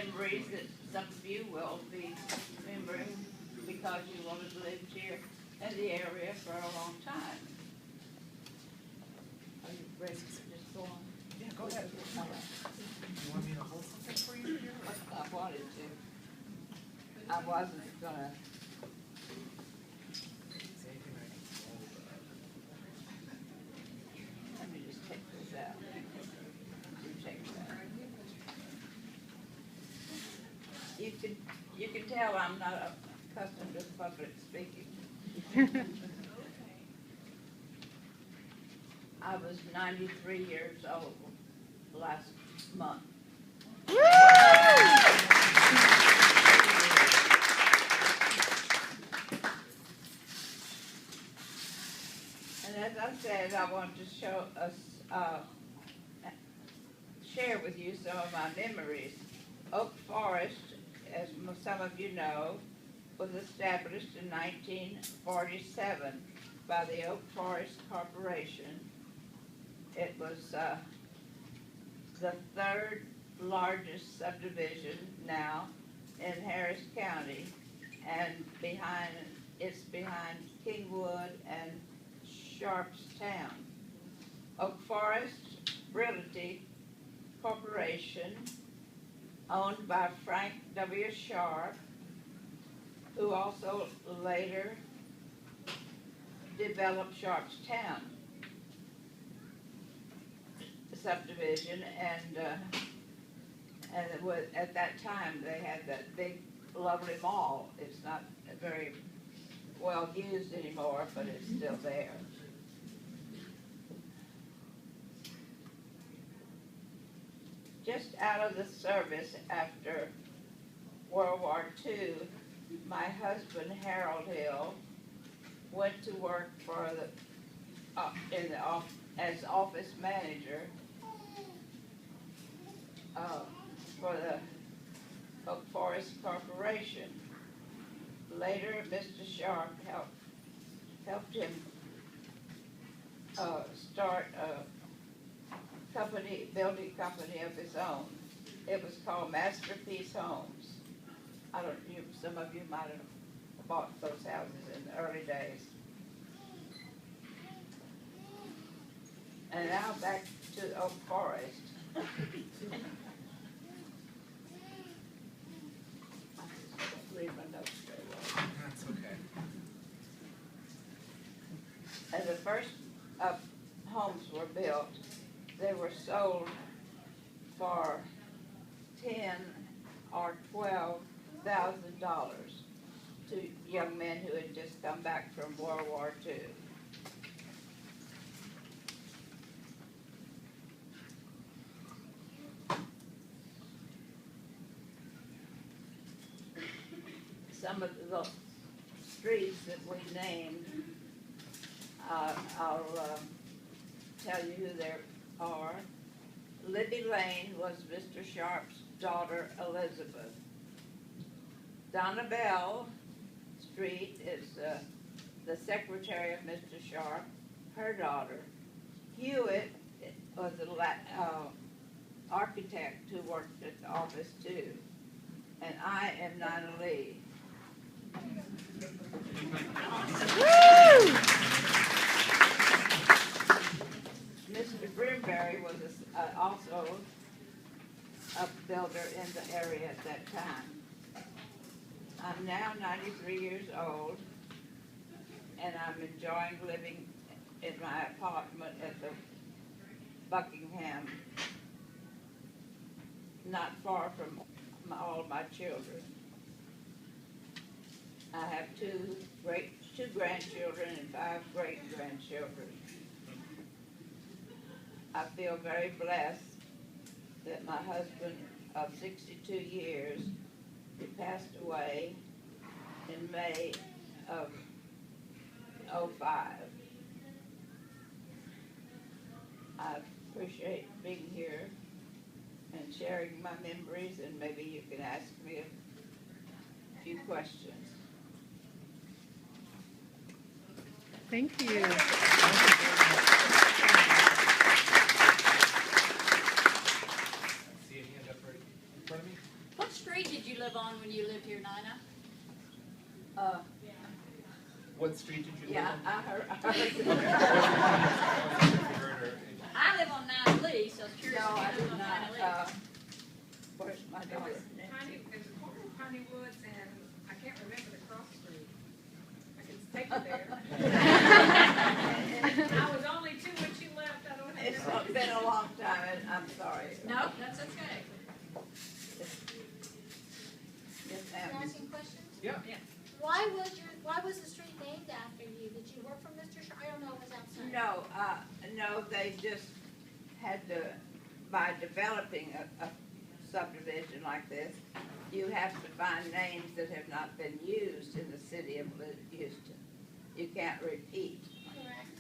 memories that some of you will be remembering because you will have lived here in the area for a long time. Are you ready to just go on? Yeah, go ahead. All right. You want me to hold something for you here? I wanted to. I wasn't gonna. Let me just take this out. You take that. You can tell I'm not accustomed to public speaking. I was 93 years old last month. And as I said, I want to show us, share with you some of my memories. Oak Forest, as some of you know, was established in 1947 by the Oak Forest Corporation. It was the third largest subdivision now in Harris County, and it's behind Kingwood and Sharpstown. Oak Forest Realty Corporation, owned by Frank W. Sharp, who also later developed Sharpstown subdivision, and it was, at that time they had that big lovely mall. It's not very well used anymore, but it's still there. Just out of the service after World War II, my husband Harold Hill went to work for as office manager for the Oak Forest Corporation. Later, Mr. Sharp helped him start a building company of his own. It was called Masterpiece Homes. Some of you might have bought those houses in the early days. And now back to Oak Forest. Read my notes very well. That's okay. As the first homes were built, they were sold for $10,000 or $12,000 to young men who had just come back from World War II. Some of the streets that we named, I'll tell you who they are. Libby Lane was Mr. Sharp's daughter, Elizabeth. Donna Bell Street is the secretary of Mr. Sharp, her daughter. Hewitt was the architect who worked at the office too. And I am Nina Lee. Mr. Brimberry was also a builder in the area at that time. I'm now 93 years old, and I'm enjoying living in my apartment at the Buckingham, not far from all my children. I have two grandchildren and 5 great-grandchildren. I feel very blessed that my husband of 62 years, he passed away in May of '05. I appreciate being here and sharing my memories, and maybe you can ask me a few questions. Thank you. See a hand up right in front of me? What street did you live on when you lived here, Nina? What street did you live Yeah, on? I heard. I live on 9 Lee, so I was curious No, I if you did lived on 9 Lee. not, where's my It daughter? was Piney, there's a corner of Piney Woods and I can't remember the cross street. I can take you there. I was only 2 when she left, I don't It's remember. been a long time, and I'm sorry. No, that's okay. Yes, Can I ma'am. ask you questions? Yeah. Why was the street named after you? Did you work for Mr. I don't know what's outside. No, they just had to, by developing a subdivision like this, you have to find names that have not been used in the city of Houston. You can't repeat, Correct.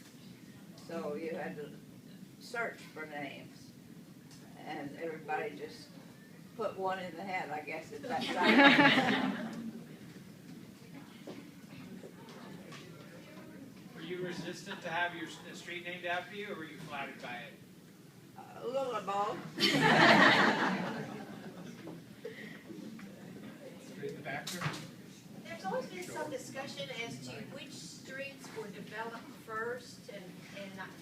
so you had to search for names. And everybody just put one in the hat, I guess, at that time. Were you resistant to have your street named after you, or were you flattered by it? A little of both. Straight in the back there? There's always been some discussion as to which streets were developed first, and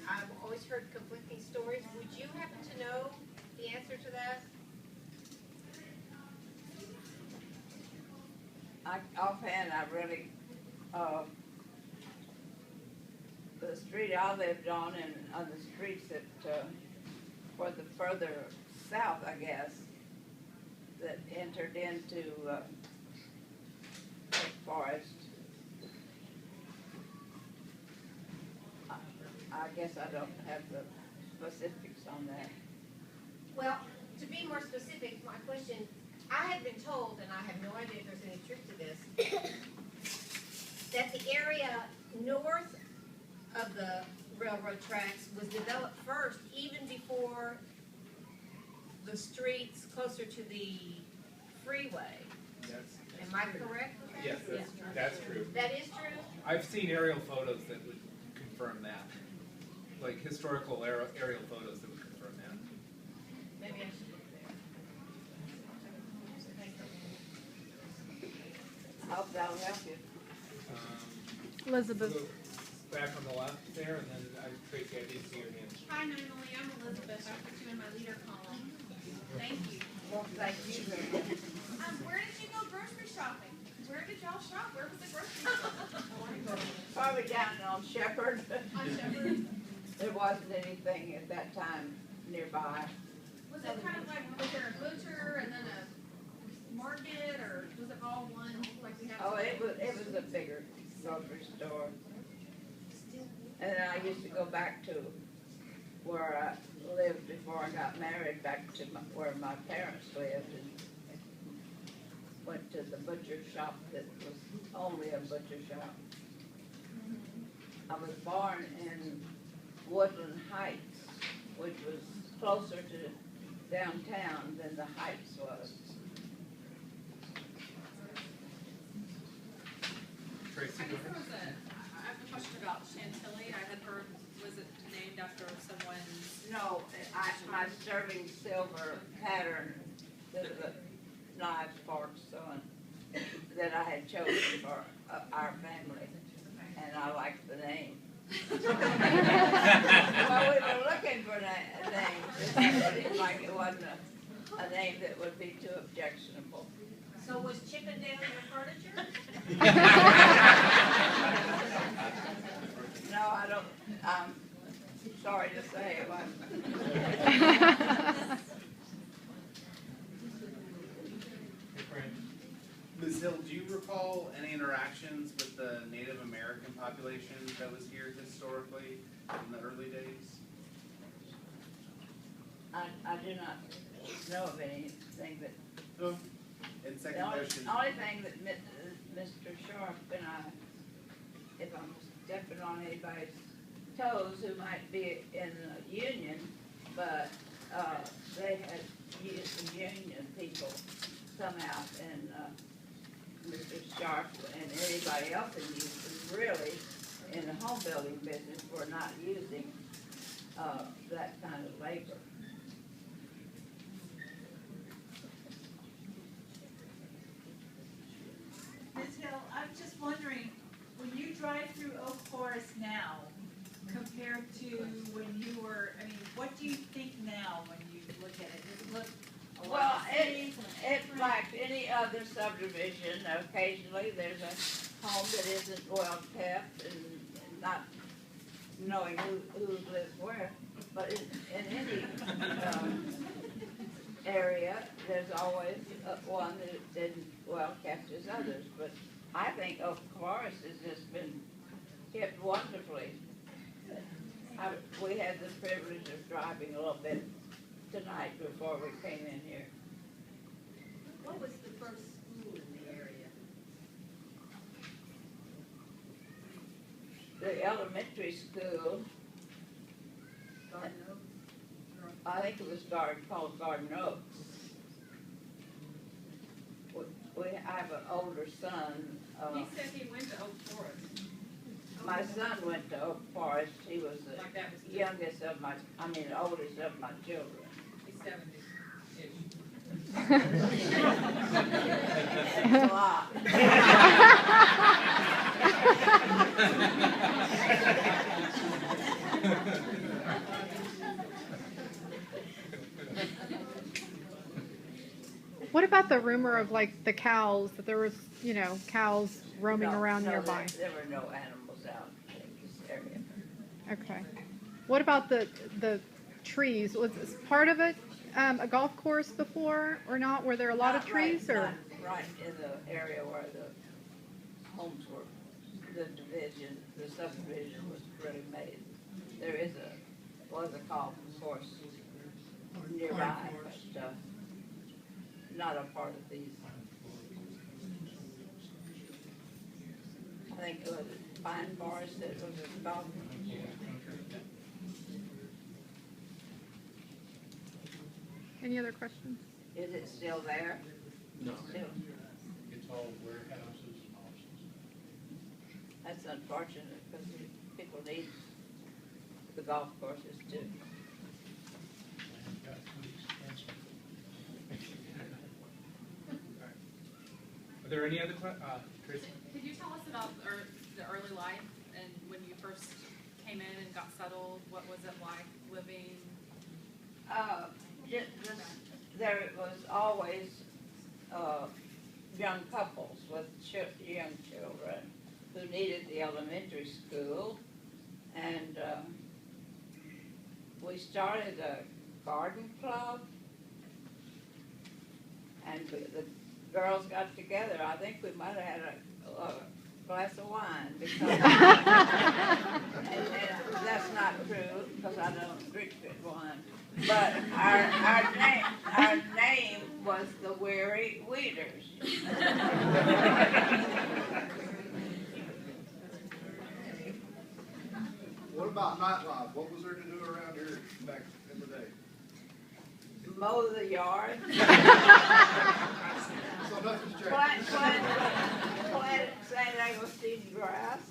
I've always heard conflicting stories. Would you happen to know the answer to that? Offhand, I really, the street I lived on and on the streets that, were the further south, I guess, that entered into, the forest. I guess I don't have the specifics on that. Well, to be more specific, my question, I have been told, and I have no idea if there's any truth to this, that the area north of the railroad tracks was developed first, even before the streets closer to the freeway. Am I correct with that? Yes, that's true. That is true? I've seen aerial photos that would confirm that. Like historical aerial photos that would confirm that. Maybe I should look there. I hope that'll help you. Elizabeth. So back on the left there, and then Tracy, I did see your hand. Hi, Nina Lee, I'm Elizabeth. I put you in my leader column. Thank you. Well, thank you very much. Where did you go grocery shopping? Where did y'all shop? Where was the grocery store? Probably down on Shepherd. On Shepherd? There wasn't anything at that time nearby. Was it kind of like, was there a butcher and then a market, or was it all one, like we have? Oh, it was a bigger grocery store. And then I used to go back to where I lived before I got married, back to where my parents lived, and went to the butcher shop that was only a butcher shop. I was born in Woodland Heights, which was closer to downtown than the Heights was. Tracy, I go guess there ahead. was I have a question about Chantilly. I had heard, was it named after someone's? No, my sterling silver pattern, the knives, forks, so on, that I had chosen for our family, and I liked the name. Well, we were looking for names, it seemed like it wasn't a name that would be too objectionable. So was Chippendale your furniture? No, I don't, I'm sorry to say it wasn't. Hey, Fran. Ms. Hill, do you recall any interactions with the Native American population that was here historically in the early days? I do not know of anything that, Oh. And the second only question. thing that Mr. Sharp and I, if I'm stepping on anybody's toes who might be in the union, but, they had used the union people come out, and, Mr. Sharp and anybody else in Houston really in the home building business were not using, that kind of labor. I'm just wondering, when you drive through Oak Forest now, compared to when you were, I mean, what do you think now when you look at it? Does it look a Well, lot the same? it's like any other subdivision. Occasionally, there's a home that isn't well kept and not knowing who lives where. But in any area, there's always one that isn't well kept as others. But I think Oak Forest has just been kept wonderfully. We had the privilege of driving a little bit tonight before we came in here. What was the first school in the area? The elementary school, Garden Oaks? I think it was called Garden Oaks. I have an older son. He said he went to Oak Forest. My son went to Oak Forest. He was the Like that was youngest of my, oldest of my children. He's 70-ish. That's a lot. What about the rumor of like the cows, that there was, cows roaming around No, nearby? There were no animals out in this area. Okay. What about the trees? Was part of it a golf course before or not? Were there a lot of trees or? Not right in the area where the homes were, the subdivision was really made. There was a golf course nearby, but not a part of these. I think it was Pine Forest that was a golf. Any other questions? Is it still there? No. Still. It's all warehouses and offices. That's unfortunate because people need the golf courses too. Land got too expensive. Are there any other Tracy? Could you tell us about the early life and when you first came in and got settled? What was it like living? There was always young couples with young children who needed the elementary school, and we started a garden club, and the girls got together. I think we might have had a glass of wine because and that's not true because I don't drink good wine. But our name was the Weary Weeders. What about nightlife? What was there to do around here back in the day? Mow the yard. So nothing's changed. Plant San Agustin grass.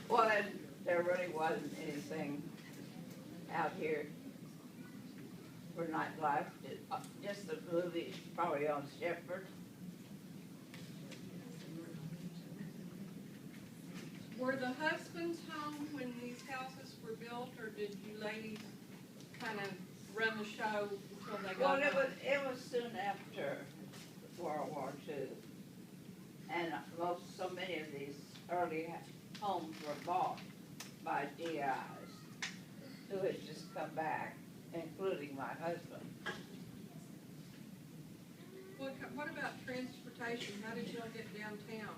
Well, there really wasn't anything out here for nightlife. Just the movies, probably on Shepherd. Were the husbands home when these houses were built, or did you ladies kind of run the show until they Well, got home? it was soon after World War II, and so many of these early homes were bought by GIs who had just come back, including my husband. What about transportation? How did y'all get downtown?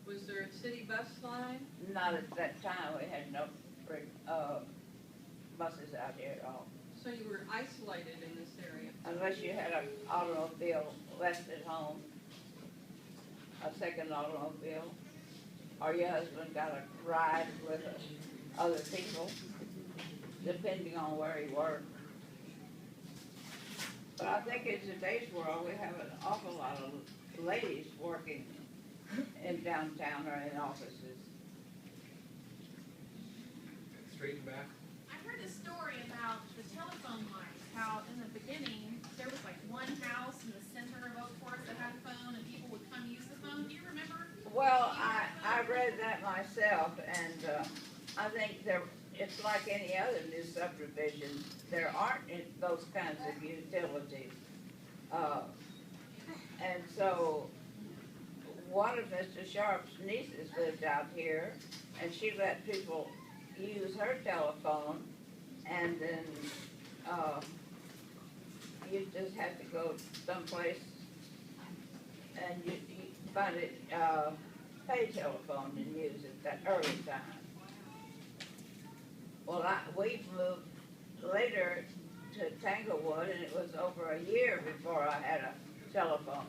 Was there a city bus line? Not at that time. We had no buses out here at all. So you were isolated in this area? Unless you had an automobile left at home, a second automobile, or your husband got a ride with other people, depending on where he worked. But I think in today's world, we have an awful lot of ladies working in downtown or in offices. Straight and back. I heard a story about the telephone lines, how in the beginning, there was like one house in the center of Oak Forest that had a phone, and people would come read that myself, and I think it's like any other new subdivision. There aren't those kinds of utilities. And so one of Mr. Sharp's nieces lived out here, and she let people use her telephone, and then you just had to go someplace and you find it, pay telephone and use it that early time. Well, we moved later to Tanglewood, and it was over a year before I had a telephone.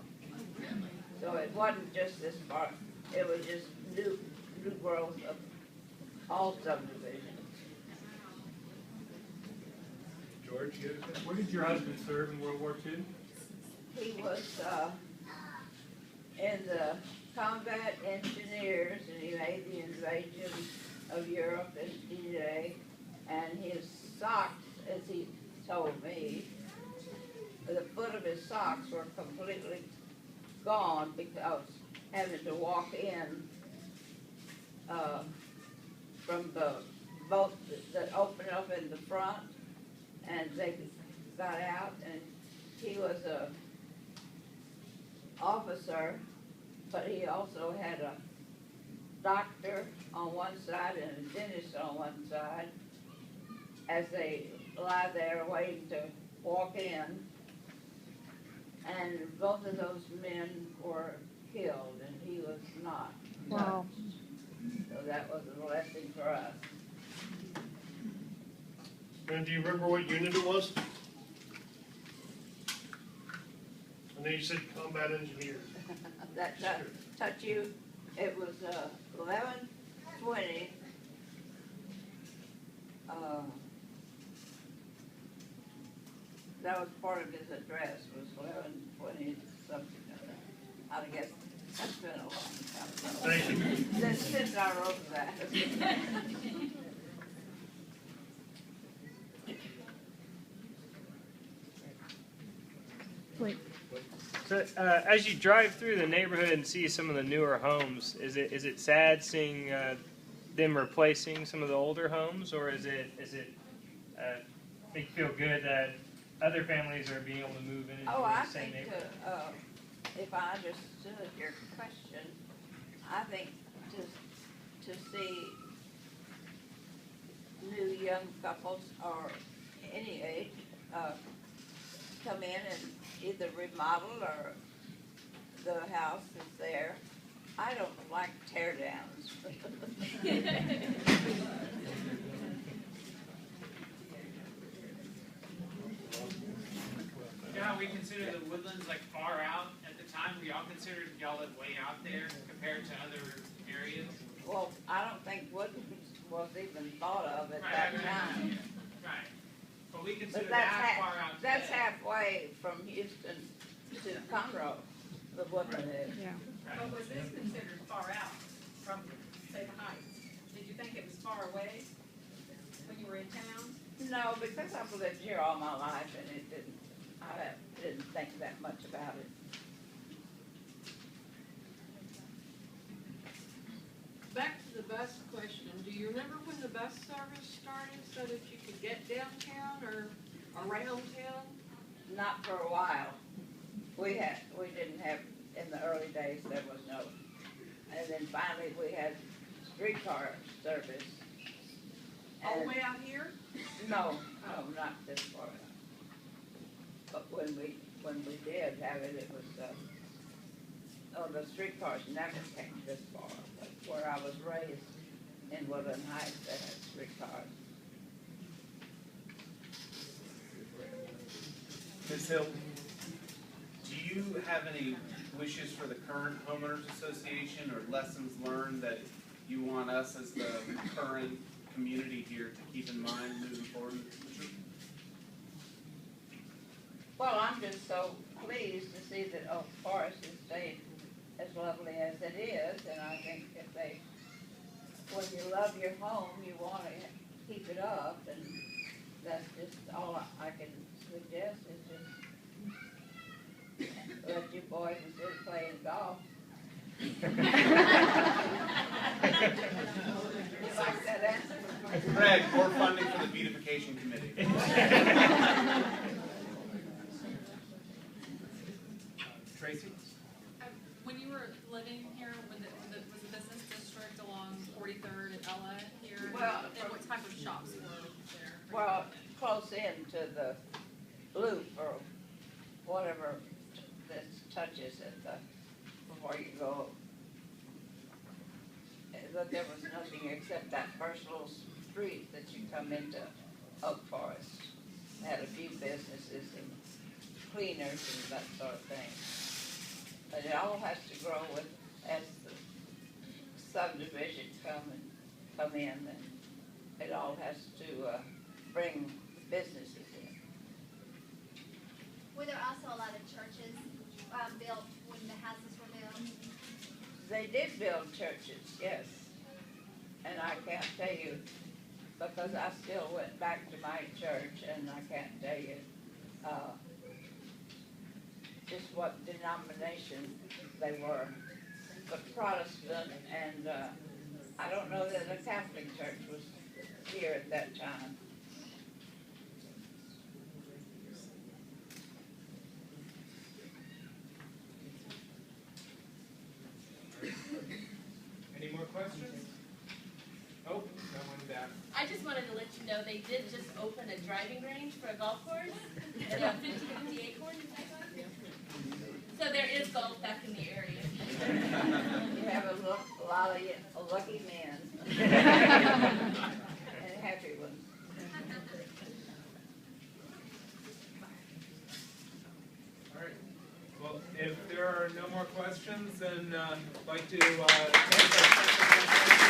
So it wasn't just this part, it was just new growth of all subdivisions. George, you had a question? Where did your husband serve in World War II? He was in the combat engineers, and he made the invasion of Europe in D-Day, and his socks, as he told me, the foot of his socks were completely gone because having to walk in from the boat that opened up in the front, and they got out, and he was a officer, but he also had a doctor on one side and a dentist on one side as they lie there waiting to walk in. And both of those men were killed, and he was not. Wow. So that was a blessing for us. And do you remember what unit it was? I know you said combat engineers. That touch you, it was 1120. That was part of his address, was 1120 something. I guess that's been a long time ago. Thank you. Since I wrote that. Wait. So, as you drive through the neighborhood and see some of the newer homes, is it sad seeing them replacing some of the older homes, or is it make you feel good that other families are being able to move in and I the same think neighborhood? if I understood your question, I think to see new young couples or any age come in and either remodel or the house is there. I don't like tear downs. You know how we consider the Woodlands like far out at the time? We all considered y'all live way out there compared to other areas. Well, I don't think Woodlands was even thought of at that time. Right. But we consider But that's that far out. that's today. halfway from Houston to Conroe, the Woodland is. Yeah. But was this considered far out from, say, the Heights? Did you think it was far away when you were in town? No, because I've lived here all my life, and I didn't think that much about it. Back to the bus question, do you remember when the bus service started so that you could get downtown or around town? Not for a while. We didn't have, in the early days, there was no. And then finally, we had streetcar service. All the And- way out here? No, not this far. But when we did have it, it was, the streetcars never came this far. But where I was raised in Woodland Heights, they had streetcars. Ms. Hill, do you have any wishes for the current homeowners association or lessons learned that you want us as the current community here to keep in mind moving forward in the future? Well, I'm just so pleased to see that Oak Forest has stayed as lovely as it is, and I think when you love your home, you want to keep it up, and that's just all I can suggest is just let you boys instead of playing golf. Greg, more funding for the beautification committee. Tracy? When you were living here, was the business district along 43rd and Ella here? Well, and what type of shops were there? Well, close in to the loop or whatever that touches at the, before you go. But there was nothing except that first little street that you come into Oak Forest. Had a few businesses and cleaners and that sort of thing. But it all has to grow with, as the subdivisions come in, and it all has to bring businesses in. Were there also a lot of churches built when the houses were built? They did build churches, yes. And I can't tell you, because I still went back to my church, and I can't tell you just what denomination they were. But Protestant, and I don't know that a Catholic church was here at that time. Any more questions? Oh, that one back. I just wanted to let you know they did just open a driving range for a golf course. It's about 50 acorns, is that right? So there is golf back in the area. You have a lot of lucky men. And happy ones. All right. Well, if there are no more questions, then I'd like to thank our special guest.